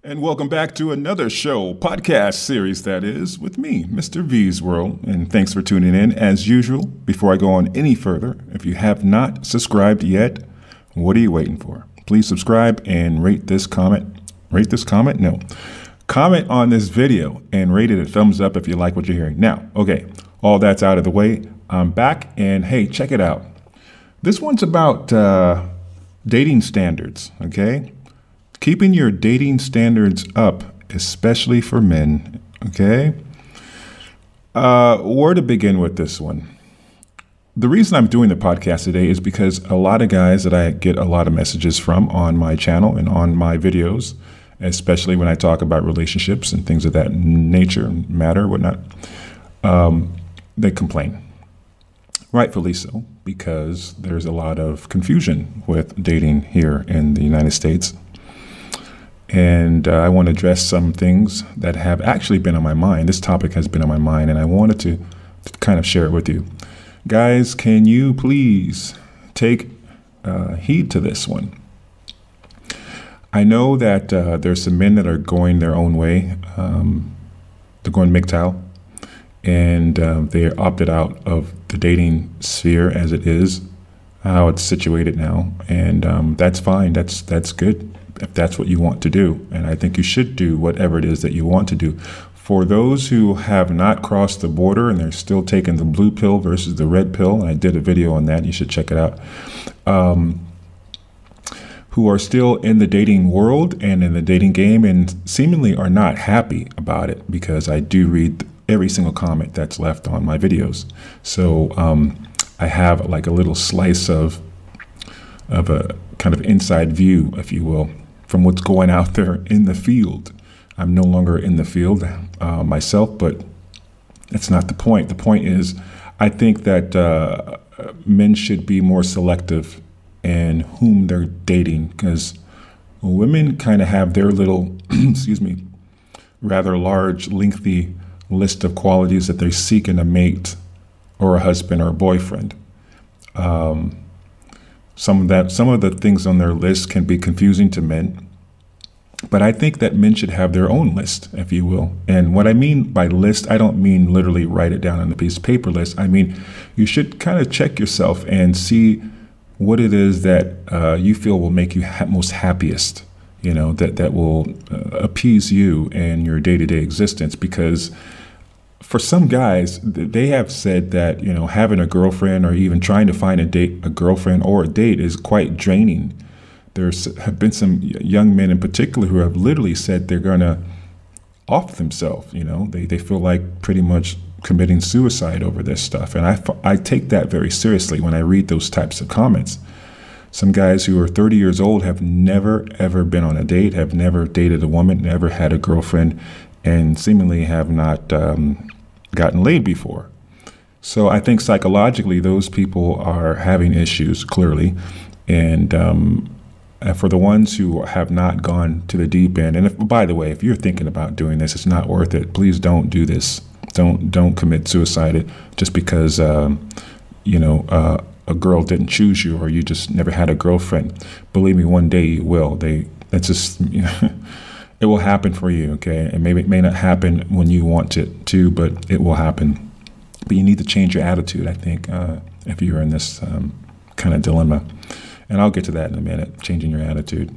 And welcome back to another show, podcast series that is, with me, MrVeesworld. And thanks for tuning in. As usual, before I go on any further, if you have not subscribed yet, what are you waiting for? Please subscribe and rate this comment. Rate this comment? No. Comment on this video and rate it a thumbs up if you like what you're hearing. Now, okay, all that's out of the way. I'm back and hey, check it out. This one's about dating standards, okay? Keeping your dating standards up, especially for men, okay? Where to begin with this one? The reason I'm doing the podcast today is because a lot of guys that I get a lot of messages from on my channel and on my videos, especially when I talk about relationships and things of that nature, matter, whatnot, they complain. Rightfully so, because there's a lot of confusion with dating here in the United States. And I want to address some things that have actually been on my mind. This topic has been on my mind, and I wanted to kind of share it with you. Guys, can you please take heed to this one? I know that there's some men that are going their own way. They're going MGTOW, and they opted out of the dating sphere as it is, how it's situated now. And that's fine. That's good. If that's what you want to do. And I think you should do whatever it is that you want to do. For those who have not crossed the border and they're still taking the blue pill versus the red pill, and I did a video on that, you should check it out, who are still in the dating world and in the dating game and seemingly are not happy about it, because I do read every single comment that's left on my videos. So I have like a little slice of a kind of inside view, if you will, from what's going out there in the field. I'm no longer in the field myself, but that's not the point. The point is, I think that men should be more selective in whom they're dating, because women kind of have their little, excuse me, rather large, lengthy list of qualities that they seek in a mate or a husband or a boyfriend. Some of the things on their list can be confusing to men, but I think that men should have their own list, if you will. And what I mean by list, I don't mean literally write it down on a piece of paper list. I mean, you should kind of check yourself and see what it is that you feel will make you most happiest, you know, that will appease you and your day-to-day existence. Because for some guys, they have said that, you know, having a girlfriend or even trying to find a girlfriend or a date is quite draining. Have been some young men in particular who have literally said they're going to off themselves. You know, they feel like pretty much committing suicide over this stuff. And I take that very seriously when I read those types of comments. Some guys who are 30 years old have never, ever been on a date, have never dated a woman, never had a girlfriend, and seemingly have not gotten laid before. So I think psychologically those people are having issues, clearly. And for the ones who have not gone to the deep end, and by the way, if you're thinking about doing this, it's not worth it. Please don't do this. Don't commit suicide just because you know, a girl didn't choose you or you just never had a girlfriend. Believe me, one day you will. That's just, you know, it will happen for you, okay? And maybe it may not happen when you want it to, but it will happen. But you need to change your attitude, I think, if you're in this kind of dilemma. And I'll get to that in a minute, changing your attitude.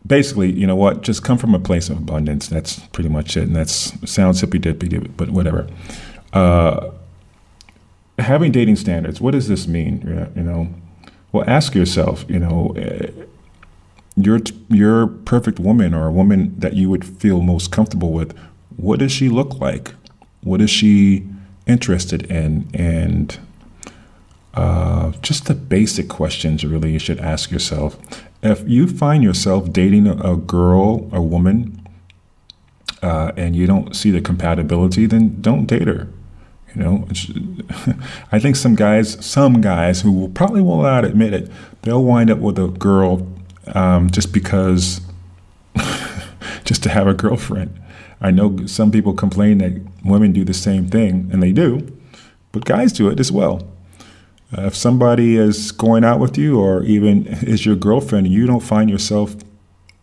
Basically, you know what? Just come from a place of abundance. That's pretty much it. And that sounds hippy-dippy, but whatever. Having dating standards, what does this mean? You know, well, ask yourself, you know, your perfect woman or a woman that you would feel most comfortable with, what does she look like? What is she interested in? And just the basic questions really you should ask yourself. If you find yourself dating a girl, a woman, and you don't see the compatibility, then don't date her. You know, I think some guys who probably will not admit it, they'll wind up with a girl just because, just to have a girlfriend. I know some people complain that women do the same thing, and they do, but guys do it as well. If somebody is going out with you or even is your girlfriend, you don't find yourself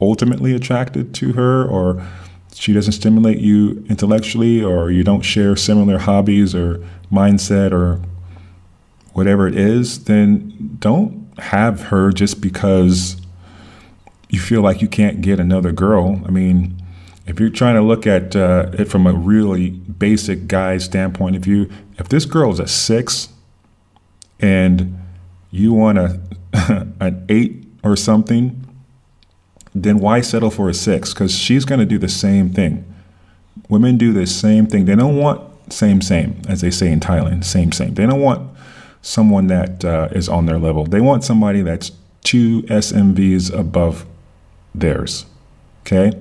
ultimately attracted to her, or she doesn't stimulate you intellectually, or you don't share similar hobbies or mindset or whatever it is, then don't have her just because you feel like you can't get another girl. I mean, if you're trying to look at it from a really basic guy standpoint of view, if this girl is a 6 and you want an 8 or something, then why settle for a 6? Because she's going to do the same thing. Women do the same thing. They don't want same, as they say in Thailand, same. They don't want someone that is on their level. They want somebody that's 2 SMVs above theirs. Okay?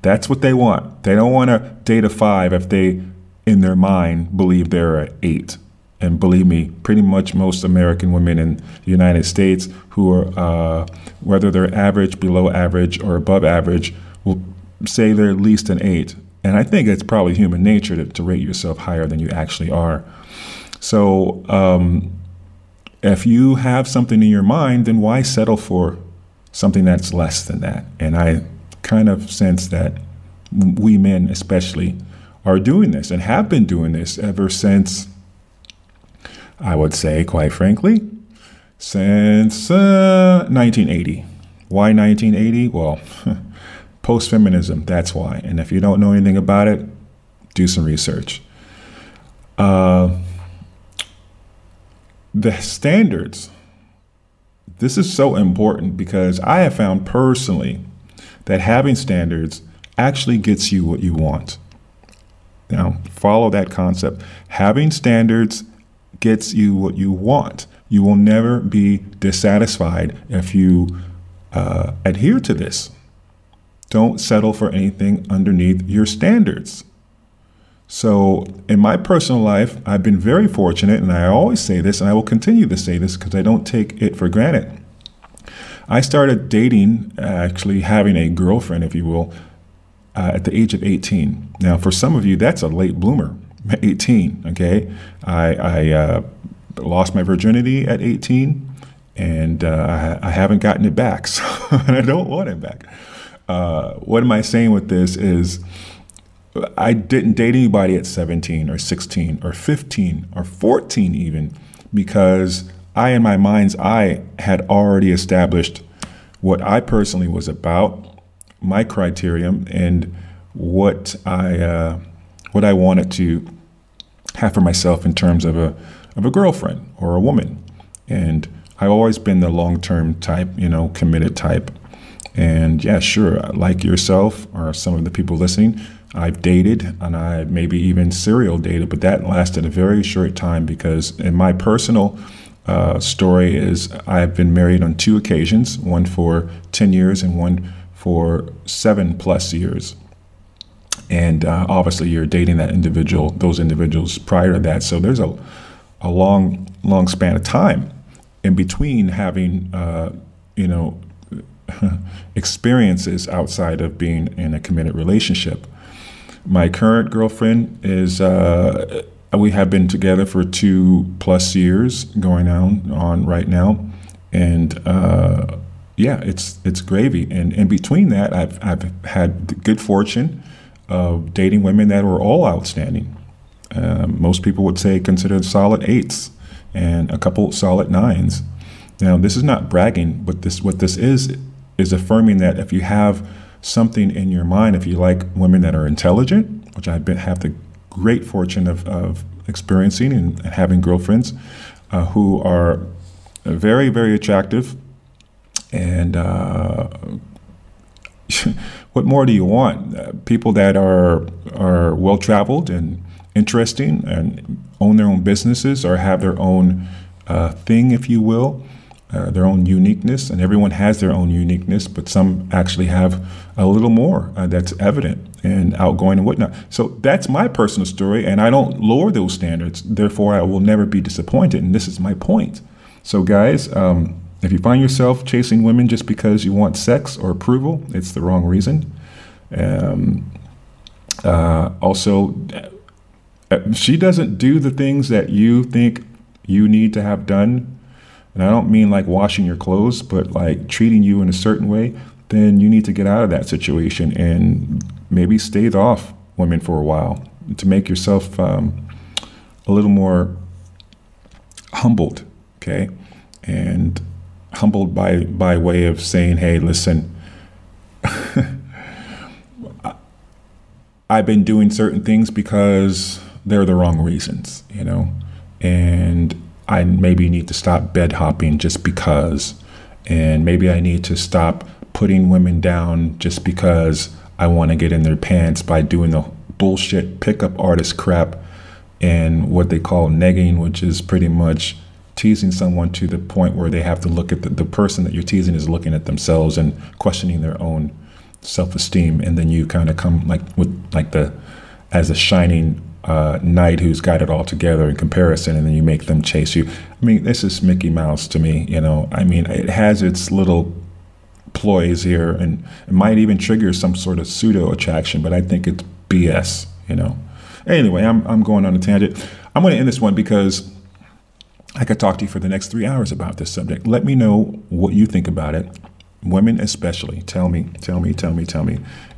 That's what they want. They don't want to date a 5 if they, in their mind, believe they're an 8. And believe me, pretty much most American women in the United States who are, whether they're average, below average, or above average, will say they're at least an 8. And I think it's probably human nature to rate yourself higher than you actually are. So if you have something in your mind, then why settle for something that's less than that? And I kind of sense that we men especially are doing this and have been doing this ever since, I would say, quite frankly, since 1980. Why 1980? Well, post-feminism, that's why. And if you don't know anything about it, do some research. The standards. This is so important because I have found personally that having standards actually gets you what you want. Now, follow that concept. Having standards gets you what you want. You will never be dissatisfied if you adhere to this. Don't settle for anything underneath your standards. So in my personal life, I've been very fortunate, and I always say this, and I will continue to say this because I don't take it for granted. I started dating, actually having a girlfriend, if you will, at the age of 18. Now, for some of you, that's a late bloomer, 18, okay? I lost my virginity at 18, and I haven't gotten it back, so and I don't want it back. What am I saying with this is I didn't date anybody at 17 or 16 or 15 or 14 even, because I, in my mind's eye, had already established what I personally was about, my criterion, and what I wanted to have for myself in terms of a girlfriend or a woman. And I've always been the long-term type, committed type. And yeah, sure, like yourself or some of the people listening, I've dated, and I maybe even serial dated, but that lasted a very short time because in my personal story is I've been married on 2 occasions, one for 10 years and one for 7+ years. And obviously you're dating those individuals prior to that. So there's a long span of time in between having, experiences outside of being in a committed relationship. My current girlfriend is, we have been together for 2+ years going on right now. And yeah, it's gravy. And in between that, I've had the good fortune of dating women that were all outstanding. Most people would say considered solid 8s and a couple solid 9s. Now, this is not bragging, but what this is affirming that if you have something in your mind, if you like women that are intelligent, which have the great fortune of experiencing and having girlfriends who are very, very attractive, and what more do you want? People that are well-traveled and interesting and own their own businesses or have their own thing, if you will, their own uniqueness. And everyone has their own uniqueness, but some actually have a little more that's evident and outgoing and whatnot. So that's my personal story, and I don't lower those standards. Therefore, I will never be disappointed, and this is my point. So guys, if you find yourself chasing women just because you want sex or approval, it's the wrong reason. Also, she doesn't do the things that you think you need to have done. And I don't mean like washing your clothes, but like treating you in a certain way. then you need to get out of that situation and maybe stave off women for a while to make yourself a little more humbled, okay? And humbled by way of saying, hey, listen, I've been doing certain things because they're the wrong reasons, you know, and I maybe need to stop bed hopping just because, and maybe I need to stop putting women down just because I want to get in their pants by doing the bullshit pickup artist crap and what they call negging, which is pretty much teasing someone to the point where they have to look at the person that you're teasing is looking at themselves and questioning their own self-esteem, and then you kind of come as a shining knight who's got it all together in comparison, and then you make them chase you. I mean, this is Mickey Mouse to me, you know. I mean, it has its little ploys here, and it might even trigger some sort of pseudo attraction, but I think it's BS, you know. Anyway, I'm going on a tangent. I'm going to end this one because I could talk to you for the next 3 hours about this subject. Let me know what you think about it. Women especially. Tell me.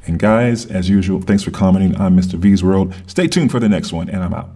And guys, as usual, thanks for commenting on MrVeesworld. Stay tuned for the next one, and I'm out.